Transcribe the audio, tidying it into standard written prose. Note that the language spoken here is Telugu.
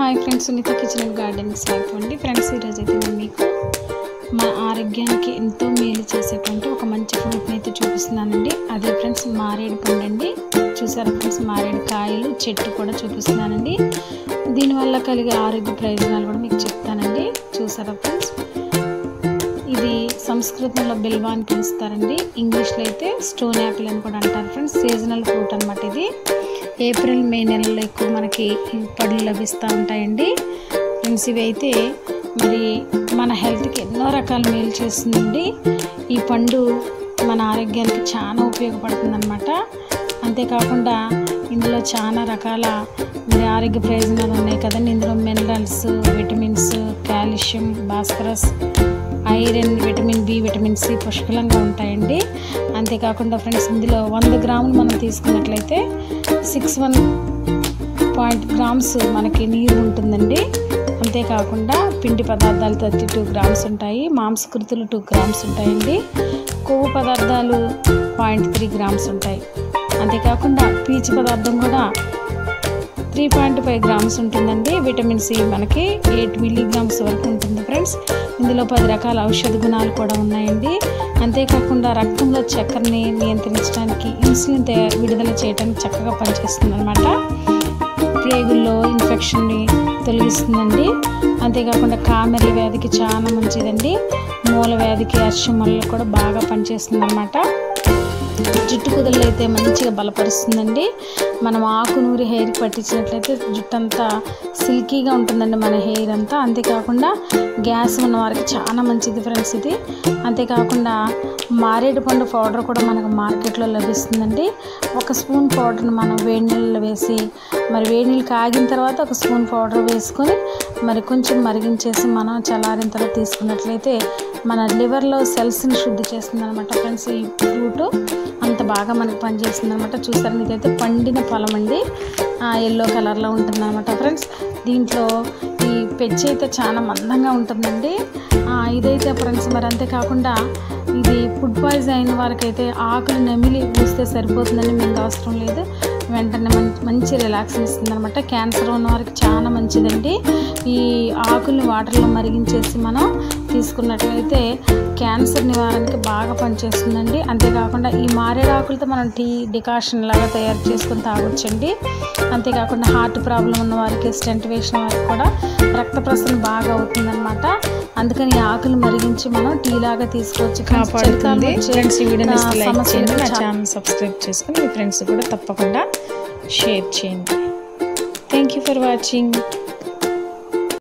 Hi friends, Sunitha kitchen and గార్డెన్కి స్వాగతం అండి. ఫ్రెండ్స్, ఈరోజు అయితే నేను మీకు మన ఆరోగ్యానికి ఎంతో మేలు చేసేటువంటి ఒక మంచి ఫ్రూట్ని అయితే చూపిస్తున్నానండి. అదే ఫ్రెండ్స్ మారేడు పండు అండి. చూసారా ఫ్రెండ్స్, మారేడు కాయలు చెట్టు కూడా చూపిస్తున్నానండి. దీనివల్ల కలిగే ఆరోగ్య ప్రయోజనాలు కూడా మీకు చెప్తానండి. చూసారా ఫ్రెండ్స్, ఇది సంస్కృతంలో బిల్వా అని పిలుస్తారండి. ఇంగ్లీష్లో అయితే స్టోన్ యాపిల్ అని కూడా అంటారు ఫ్రెండ్స్. సీజనల్ ఫ్రూట్ అనమాట ఇది. ఏప్రిల్ మే నెలలో ఎక్కువ మనకి పళ్ళు లభిస్తూ ఉంటాయండి ఫ్రెండ్స్. ఇవి అయితే మరి మన హెల్త్కి ఎన్నో రకాల మేలు చేస్తుందండి. ఈ పండు మన ఆరోగ్యానికి చాలా ఉపయోగపడుతుంది అనమాట. అంతేకాకుండా ఇందులో చాలా రకాల మరి ఆరోగ్య ప్రయోజనాలు ఉన్నాయి కదండి. ఇందులో మినరల్స్, విటమిన్స్, కాల్షియం, భాస్వరస్, iron, vitamin B, vitamin C పుష్కలంగా ఉంటాయండి. అంతేకాకుండా ఫ్రెండ్స్, ఇందులో 100 గ్రాములు మనం తీసుకున్నట్లయితే 61 గ్రామ్స్ మనకి నీరు ఉంటుందండి. అంతేకాకుండా పిండి పదార్థాలు 32 గ్రామ్స్ ఉంటాయి. మాంసకృతులు 2 గ్రామ్స్ ఉంటాయండి. కొవ్వు పదార్థాలు 0.3 గ్రామ్స్ ఉంటాయి. అంతేకాకుండా పీచు పదార్థం కూడా 3.5 గ్రామ్స్ ఉంటుందండి. విటమిన్ సి మనకి 8 మిల్లీగ్రామ్స్ వరకు ఉంటుంది ఫ్రెండ్స్. ఇందులో 10 రకాల ఔషధ గుణాలు కూడా ఉన్నాయండి. అంతేకాకుండా రక్తంలో చక్కెరని నియంత్రించడానికి, ఇన్సులిన్ విడుదల చేయడానికి చక్కగా పనిచేస్తుంది అనమాట. ప్రేగుల్లో ఇన్ఫెక్షన్ని తొలగిస్తుందండి. అంతేకాకుండా కామెర్ల వ్యాధికి చాలా మంచిదండి. మూల వ్యాధికి, అర్షమల్లో కూడా బాగా పనిచేస్తుంది అనమాట. జుట్టు కుదళ్ళు అయితే మంచిగా బలపరుస్తుందండి. మనం ఆకు నూరి హెయిర్కి పట్టించినట్లయితే జుట్టు అంతా సిల్కీగా ఉంటుందండి, మన హెయిర్ అంతా. అంతేకాకుండా గ్యాస్ ఉన్న వారికి చాలా మంచిది ఫ్రెండ్స్ ఇది. అంతేకాకుండా మారేడు పండు పౌడర్ కూడా మనకు మార్కెట్లో లభిస్తుందండి. 1 స్పూన్ పౌడర్ని మనం వేడి నీళ్ళలో వేసి, మరి వేడి నీళ్ళు కాగిన తర్వాత 1 స్పూన్ పౌడర్ వేసుకొని మరి కొంచెం మరిగించేసి మనం చల్లారిన తర్వాత తీసుకున్నట్లయితే మన లివర్లో సెల్స్ని శుద్ధి చేస్తుంది అనమాట ఫ్రెండ్స్. ఈ ఫ్రూట్ అంత బాగా మనకు పనిచేస్తుంది అనమాట. చూసారు, ఇదైతే పండిన ఫలం అండి. ఎల్లో కలర్లో ఉంటుంది అనమాట ఫ్రెండ్స్. దీంట్లో ఈ పెచ్చి అయితే చాలా మందంగా ఉంటుందండి. ఇదైతే ఫ్రెండ్స్ మరి అంతేకాకుండా ఇది ఫుడ్ పాయిజన్ అయిన వారికైతే ఆకులు నమిలి పూస్తే సరిపోతుందండి, మీకు అవసరం లేదు. వెంటనే మంచి రిలాక్స్ని ఇస్తుంది అనమాట. క్యాన్సర్ ఉన్న వారికి చాలా మంచిదండి. ఈ ఆకుల్ని వాటర్లో మరిగించేసి మనం తీసుకున్నట్లయితే క్యాన్సర్ నివారణకి బాగా పనిచేస్తుందండి. అంతేకాకుండా ఈ మారేడు ఆకులతో మనం టీ డికాషన్ లాగా తయారు చేసుకొని తాగొచ్చండి. అంతేకాకుండా హార్ట్ ప్రాబ్లం ఉన్న వారికి, స్టెంట్ వేసిన వారికి కూడా రక్త ప్రసరణ బాగా అవుతుందన్నమాట. అందుకని ఈ ఆకులు మరిగించి మనం టీ లాగా తీసుకోవచ్చు. కాపాడుతుంది ఫ్రెండ్స్. ఈ వీడియోని లైక్ చేయండి, నా ఛానల్ సబ్స్క్రైబ్ చేసుకొని మీ ఫ్రెండ్స్ కూడా తప్పకుండా షేర్ చేయండి. Thank you for watching.